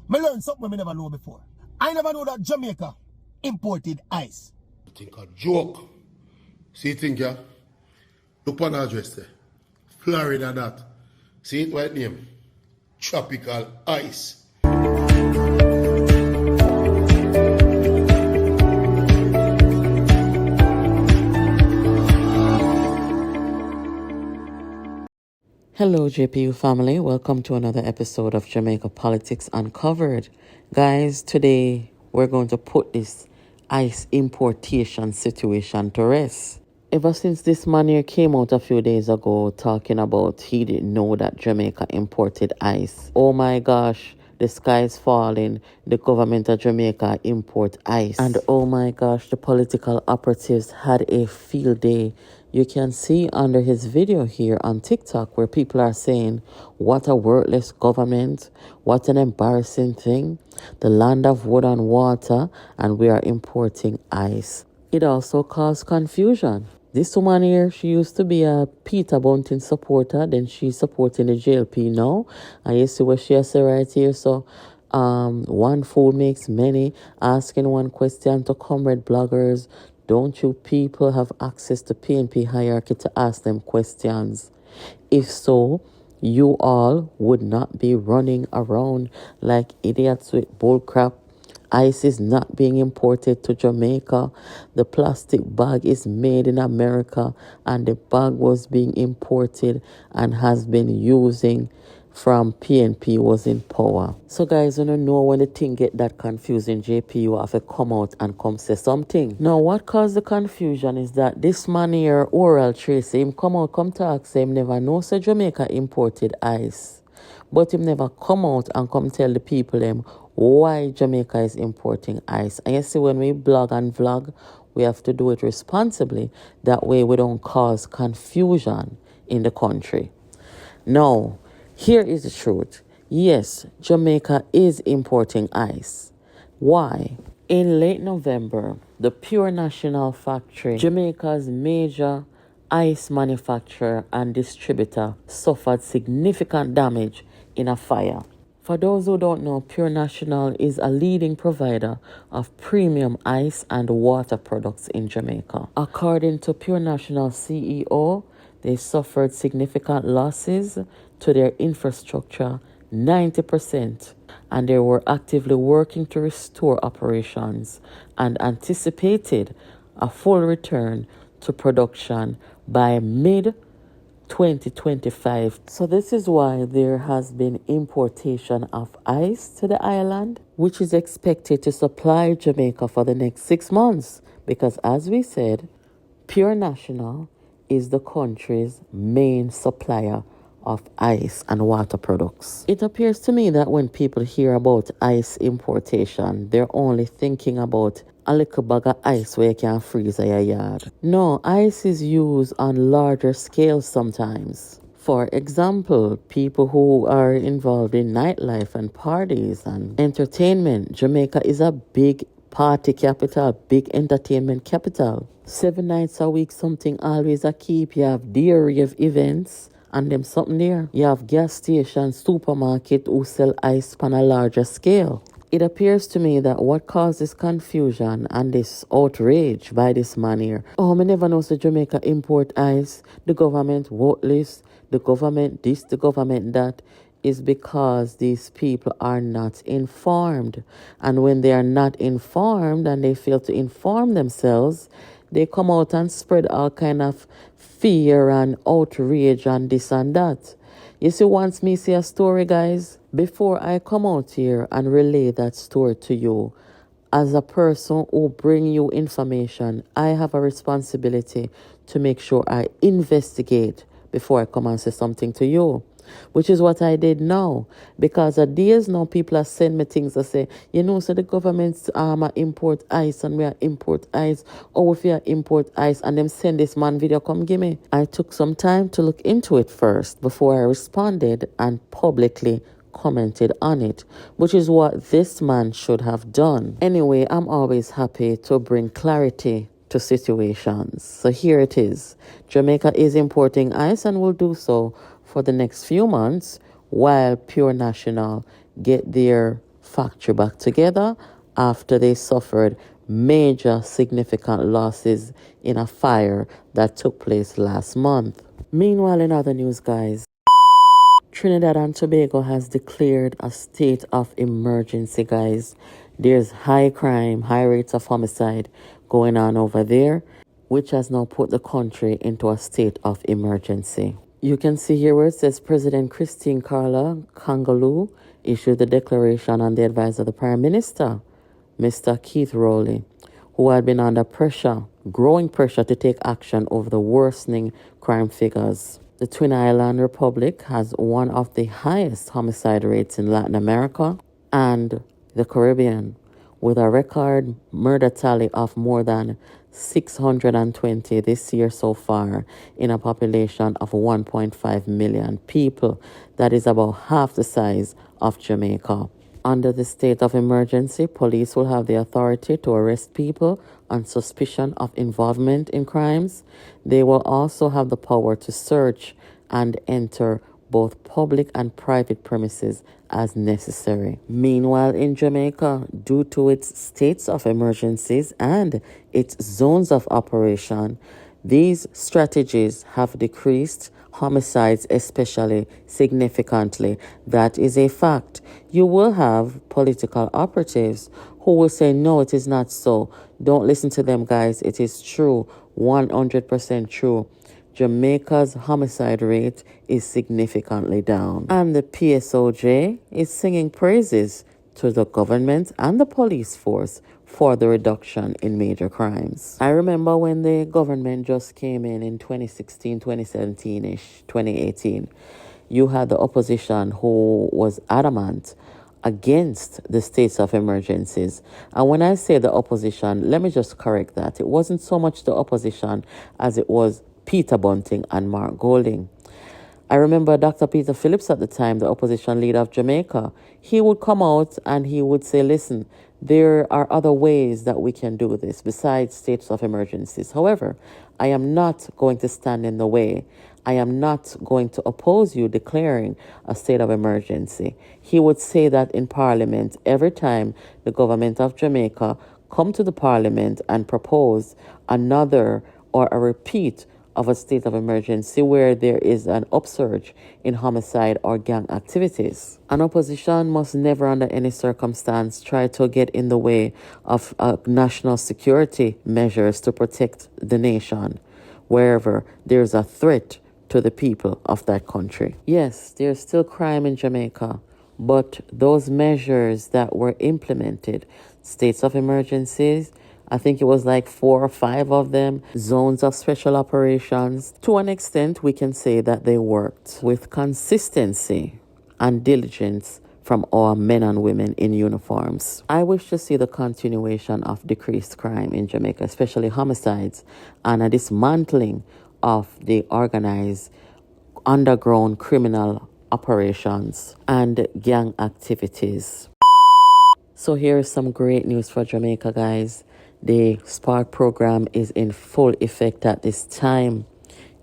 I learned something I never know before. I never know that Jamaica imported ice. You think a joke. See it think, yeah? Look on the address there. Florida that. See it white name? Tropical ice. Hello, JPU family. Welcome to another episode of Jamaica Politics Uncovered. Guys, today we're going to put this ice importation situation to rest. Ever since this man here came out a few days ago talking about he didn't know that Jamaica imported ice. Oh my gosh, the sky is falling. The government of Jamaica import ice. And oh my gosh, the political operatives had a field day. You can see under his video here on TikTok where people are saying, what a worthless government, what an embarrassing thing, the land of wood and water, and we are importing ice. It also caused confusion. This woman here, she used to be a Peter Bunting supporter, then she's supporting the JLP now. And you see what she has to right here. So one fool makes many, asking one question to comrade bloggers. Don't you people have access to PNP hierarchy to ask them questions? If so, you all would not be running around like idiots with bullcrap. Ice is not being imported to Jamaica. The plastic bag is made in America and the bag was being imported and has been using from PNP was in power. So guys, you don't know when the thing get that confusing, JPU have to come out and come say something. Now what caused the confusion is that this man here, Oral Tracy, him come out, come talk, say him never know say Jamaica imported ice. But him never come out and come tell the people them why Jamaica is importing ice. And you see, when we blog and vlog, we have to do it responsibly. That way we don't cause confusion in the country. Now, here is the truth. Yes, Jamaica is importing ice. Why? In late November, the Pure National Factory, Jamaica's major ice manufacturer and distributor, suffered significant damage in a fire. For those who don't know, Pure National is a leading provider of premium ice and water products in Jamaica. According to Pure National CEO, they suffered significant losses to their infrastructure, 90%, and they were actively working to restore operations and anticipated a full return to production by mid-2025. So this is why there has been importation of ice to the island, which is expected to supply Jamaica for the next 6 months. Because as we said, Pure National is the country's main supplier of ice and water products. It appears to me that when people hear about ice importation, they're only thinking about a little bag of ice where you can freeze in your yard. No, ice is used on larger scales sometimes. For example, people who are involved in nightlife and parties and entertainment. Jamaica is a big party capital, big entertainment capital. 7 nights a week, something always a keep. You have deer rave events and them something there. You have gas stations, supermarket who sell ice on a larger scale. It appears to me that what caused this confusion and this outrage by this man here, I never know so Jamaica import ice, the government vote list, the government this, the government that, is because these people are not informed. And when they are not informed and they fail to inform themselves, they come out and spread all kind of fear and outrage and this and that. You see, once me see a story, guys, before I come out here and relay that story to you, as a person who bring you information, I have a responsibility to make sure I investigate before I come and say something to you. Which is what I did now. Because at days now, people are sending me things that say, so the government's import ice and we are import ice. Or if we are import ice and them send this man video, come give me. I took some time to look into it first before I responded and publicly commented on it, which is what this man should have done. Anyway, I'm always happy to bring clarity to situations. So here it is. Jamaica is importing ice and will do so for the next few months while Pure National get their factory back together after they suffered major significant losses in a fire that took place last month. Meanwhile, in other news, guys, Trinidad and Tobago has declared a state of emergency, guys. There's high crime, high rates of homicide going on over there, which has now put the country into a state of emergency. You can see here where it says President Christine Carla Kangaloo issued the declaration on the advice of the Prime Minister, Mr. Keith Rowley, who had been under pressure, growing pressure to take action over the worsening crime figures. The Twin Island Republic has one of the highest homicide rates in Latin America and the Caribbean, with a record murder tally of more than 620 this year so far in a population of 1.5 million people. That is about half the size of Jamaica. Under the state of emergency, police will have the authority to arrest people on suspicion of involvement in crimes. They will also have the power to search and enter both public and private premises as necessary. Meanwhile, in Jamaica, due to its states of emergencies and its zones of operation, these strategies have decreased homicides, especially significantly. That is a fact. You will have political operatives who will say, no, it is not so. Don't listen to them, guys. It is true, 100% true. Jamaica's homicide rate is significantly down. And the PSOJ is singing praises to the government and the police force for the reduction in major crimes. I remember when the government just came in 2016, 2017-ish, 2018, you had the opposition who was adamant against the states of emergencies. And when I say the opposition, let me just correct that. It wasn't so much the opposition as it was Peter Bunting and Mark Golding. I remember Dr. Peter Phillips at the time, the opposition leader of Jamaica. He would come out and he would say, listen, there are other ways that we can do this besides states of emergencies. However, I am not going to stand in the way. I am not going to oppose you declaring a state of emergency. He would say that in Parliament every time the government of Jamaica come to the Parliament and propose another or a repeat of a state of emergency where there is an upsurge in homicide or gang activities. An opposition must never under any circumstance try to get in the way of national security measures to protect the nation wherever there's a threat to the people of that country. Yes, there's still crime in Jamaica, but those measures that were implemented, states of emergencies, I think it was like 4 or 5 of them, zones of special operations. To an extent, we can say that they worked with consistency and diligence from our men and women in uniforms. I wish to see the continuation of decreased crime in Jamaica, especially homicides, and a dismantling of the organized underground criminal operations and gang activities. So here is some great news for Jamaica, guys. The Spark program is in full effect at this time.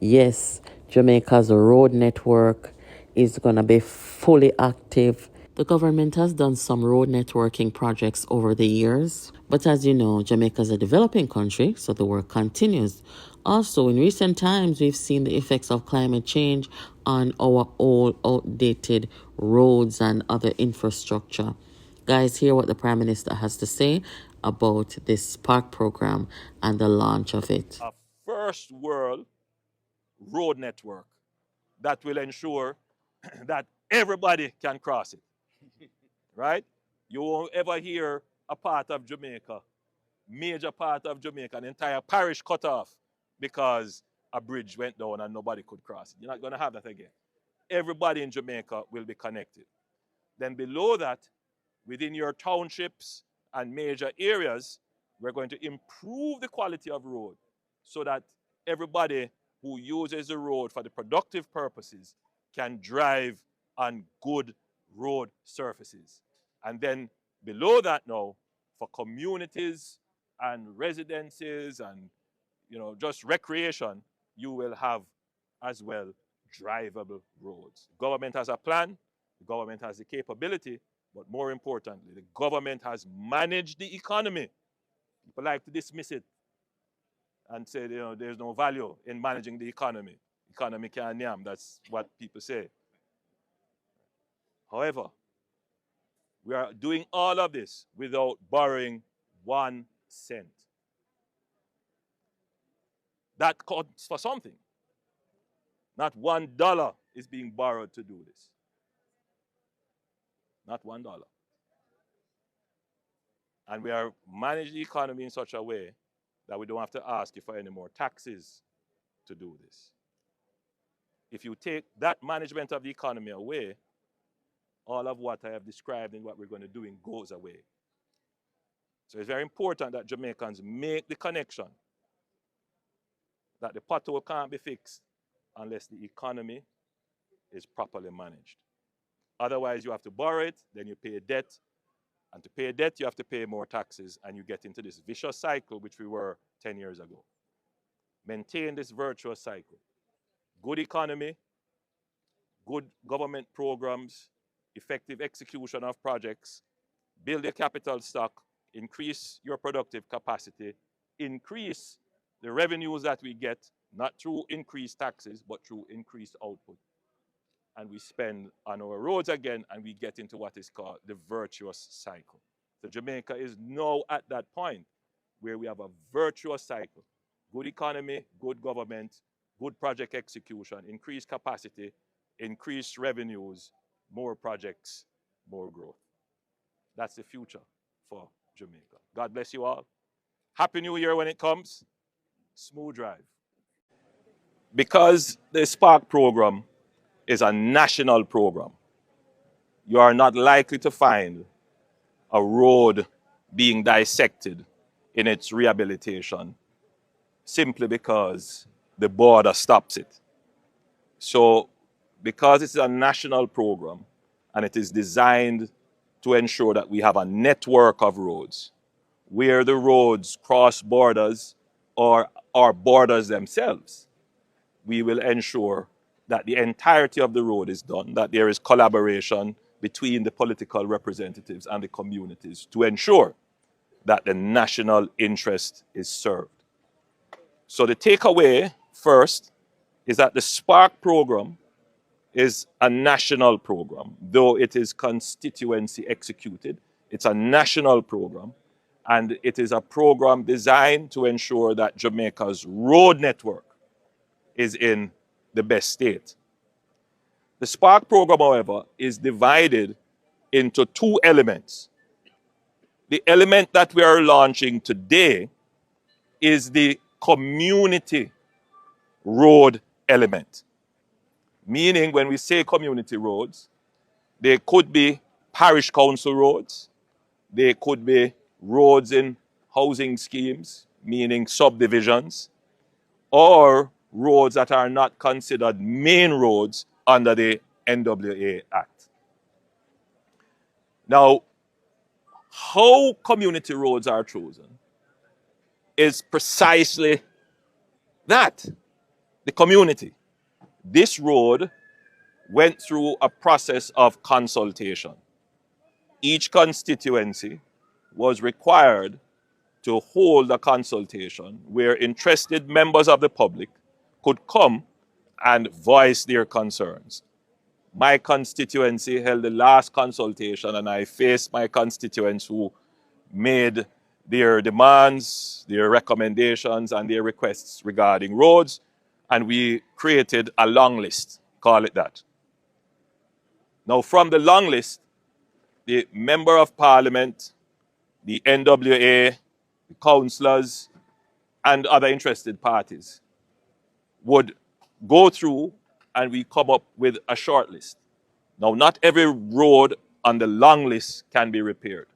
Yes, Jamaica's road network is going to be fully active. The government has done some road networking projects over the years. But as you know, Jamaica is a developing country, so the work continues. Also, in recent times, we've seen the effects of climate change on our old outdated roads and other infrastructure. Guys, hear what the Prime Minister has to say about this Spark program and the launch of it. A first world road network that will ensure that everybody can cross it, right? You won't ever hear a part of Jamaica, major part of Jamaica, an entire parish cut off because a bridge went down and nobody could cross it. You're not going to have that again. Everybody in Jamaica will be connected. Then below that, within your townships and major areas, we're going to improve the quality of road so that everybody who uses the road for the productive purposes can drive on good road surfaces. And then below that now, for communities and residences and just recreation, you will have as well drivable roads. The government has a plan, the government has the capability, But more importantly, the government has managed the economy. People like to dismiss it and say, there's no value in managing the economy. Economy can't yam, that's what people say. However, we are doing all of this without borrowing 1 cent. That counts for something. Not $1 is being borrowed to do this. Not $1. And we are managing the economy in such a way that we don't have to ask you for any more taxes to do this. If you take that management of the economy away, all of what I have described and what we're going to do goes away. So it's very important that Jamaicans make the connection that the pothole can't be fixed unless the economy is properly managed. Otherwise, you have to borrow it, then you pay debt, and to pay debt, you have to pay more taxes, and you get into this vicious cycle which we were 10 years ago. Maintain this virtuous cycle. Good economy, good government programs, effective execution of projects, build a capital stock, increase your productive capacity, increase the revenues that we get, not through increased taxes, but through increased output. And we spend on our roads again, and we get into what is called the virtuous cycle. So Jamaica is now at that point where we have a virtuous cycle. Good economy, good government, good project execution, increased capacity, increased revenues, more projects, more growth. That's the future for Jamaica. God bless you all. Happy New Year when it comes. Smooth drive. Because the Spark program is a national program, you are not likely to find a road being dissected in its rehabilitation simply because the border stops it. So because it's a national program and it is designed to ensure that we have a network of roads where the roads cross borders or are borders themselves, we will ensure that the entirety of the road is done, that there is collaboration between the political representatives and the communities to ensure that the national interest is served. So the takeaway first is that the Spark program is a national program. Though it is constituency executed, it's a national program, and it is a program designed to ensure that Jamaica's road network is in the best state. The Spark program, however, is divided into two elements. The element that we are launching today is the community road element. Meaning, when we say community roads, they could be parish council roads, they could be roads in housing schemes, meaning subdivisions, or roads that are not considered main roads under the NWA Act. Now, how community roads are chosen is precisely that, the community. This road went through a process of consultation. Each constituency was required to hold a consultation where interested members of the public could come and voice their concerns. My constituency held the last consultation, and I faced my constituents who made their demands, their recommendations, and their requests regarding roads, and we created a long list, call it that. Now, from the long list, the Member of Parliament, the NWA, the councillors, and other interested parties would go through, and we come up with a short list. Now, not every road on the long list can be repaired.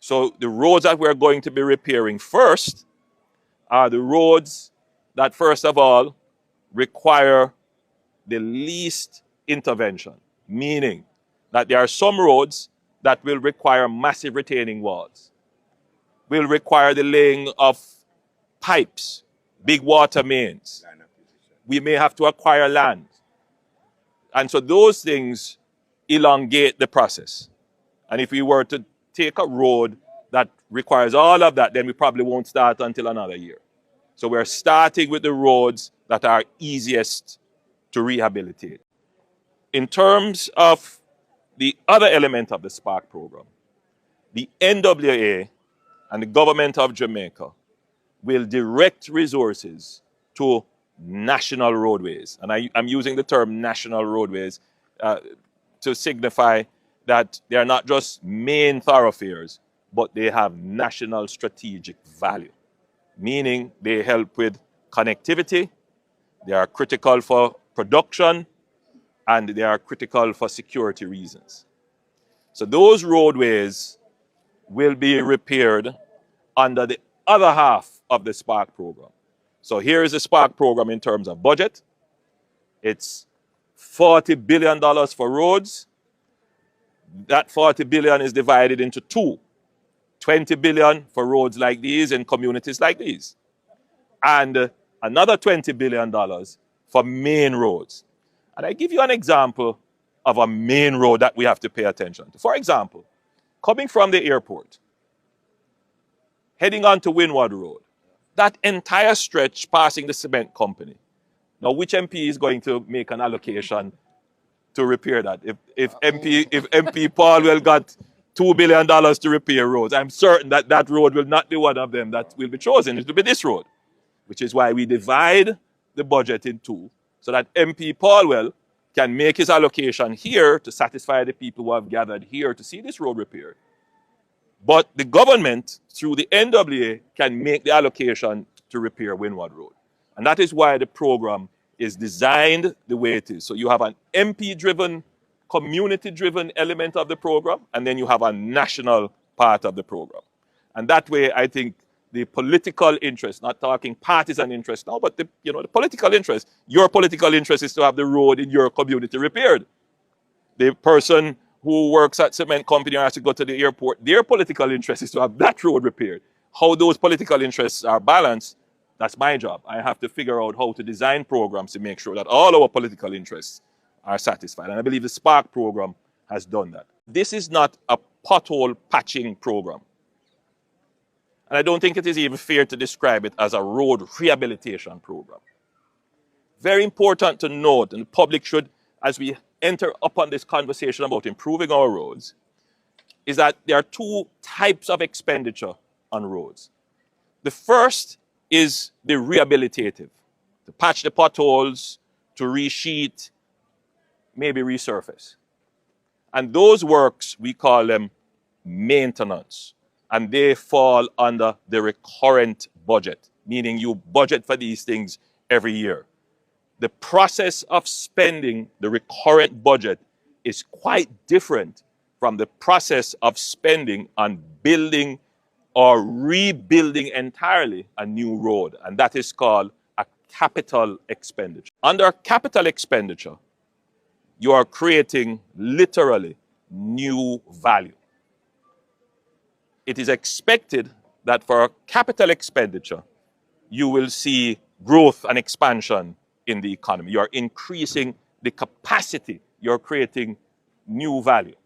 So the roads that we're going to be repairing first are the roads that, first of all, require the least intervention, meaning that there are some roads that will require massive retaining walls, will require the laying of pipes, big water mains. We may have to acquire land. And so those things, elongate the process. And if we were to take a road that requires all of that, then we probably won't start until another year. So we're starting with the roads that are easiest to rehabilitate. In terms of the other element of the Spark program, the NWA and the government of Jamaica will direct resources to national roadways. And I'm using the term national roadways to signify that they are not just main thoroughfares, but they have national strategic value, meaning they help with connectivity, they are critical for production, and they are critical for security reasons. So those roadways will be repaired under the other half of the Spark program. So here is the Spark program in terms of budget. It's $40 billion for roads. That $40 billion is divided into two. $20 billion for roads like these in communities like these. And another $20 billion for main roads. And I give you an example of a main road that we have to pay attention to. For example, coming from the airport, heading on to Windward Road, that entire stretch passing the cement company. Now, which MP is going to make an allocation to repair that? If MP Paulwell got $2 billion to repair roads, I'm certain that that road will not be one of them that will be chosen. It will be this road, which is why we divide the budget in two, so that MP Paulwell can make his allocation here to satisfy the people who have gathered here to see this road repaired. But the government, through the NWA, can make the allocation to repair Windward Road. And that is why the program is designed the way it is. So you have an MP-driven, community-driven element of the program, and then you have a national part of the program. And that way, I think the political interest, not talking partisan interest now, but the political interest, your political interest is to have the road in your community repaired. The person who works at cement company or has to go to the airport, their political interest is to have that road repaired. How those political interests are balanced, that's my job. I have to figure out how to design programs to make sure that all our political interests are satisfied. And I believe the Spark program has done that. This is not a pothole patching program. And I don't think it is even fair to describe it as a road rehabilitation program. Very important to note, and the public should, as we enter upon this conversation about improving our roads, is that there are two types of expenditure on roads. The first is the rehabilitative, to patch the potholes, to resheet, maybe resurface. And those works, we call them maintenance. And they fall under the recurrent budget, meaning you budget for these things every year. The process of spending the recurrent budget is quite different from the process of spending on building or rebuilding entirely a new road. And that is called a capital expenditure. Under capital expenditure, you are creating literally new value. It is expected that for capital expenditure, you will see growth and expansion in the economy. You're increasing the capacity. You're creating new value.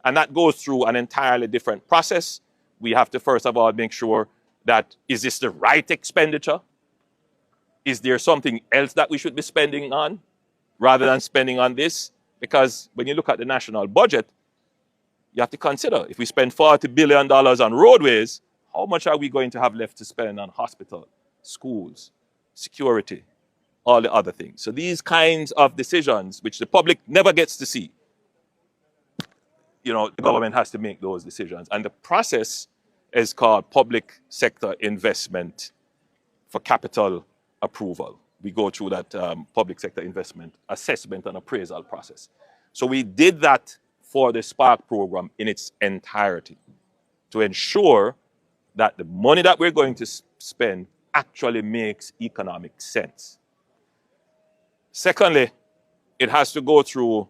And that goes through an entirely different process. We have to first of all make sure that, is this the right expenditure? Is there something else that we should be spending on rather than spending on this? Because when you look at the national budget, you have to consider, if we spend $40 billion on roadways, how much are we going to have left to spend on hospital, schools, security, all the other things? So these kinds of decisions, which the public never gets to see, the government has to make those decisions. And the process is called public sector investment for capital approval. We go through that public sector investment assessment and appraisal process. So we did that for the Spark program in its entirety to ensure that the money that we're going to spend actually makes economic sense. Secondly, it has to go through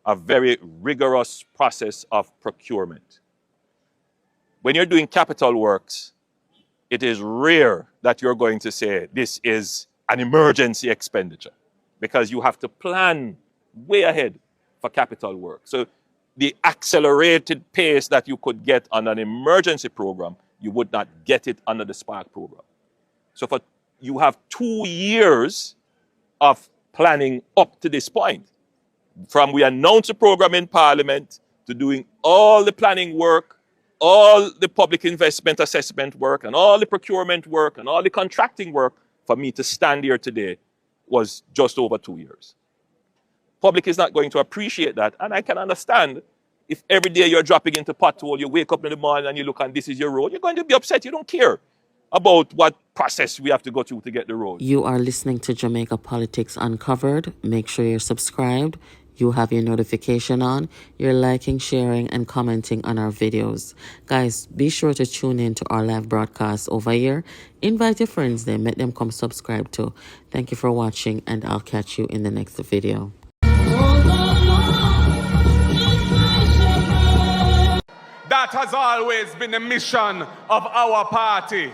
a very rigorous process of procurement. When you're doing capital works, it is rare that you're going to say this is an emergency expenditure, because you have to plan way ahead for capital work. So the accelerated pace that you could get on an emergency program, you would not get it under the Spark program. So you have 2 years of planning up to this point. From we announced the program in Parliament to doing all the planning work, all the public investment assessment work, and all the procurement work, and all the contracting work, for me to stand here today was just over 2 years. Public is not going to appreciate that, and I can understand if every day you're dropping into pothole, you wake up in the morning and you look and this is your road, you're going to be upset. You don't care about what process we have to go through to get the road. You are listening to Jamaica Politics Uncovered. Make sure you're subscribed. You have your notification on. You're liking, sharing, and commenting on our videos. Guys, be sure to tune in to our live broadcast over here. Invite your friends there. Make them come subscribe too. Thank you for watching, and I'll catch you in the next video. That has always been the mission of our party.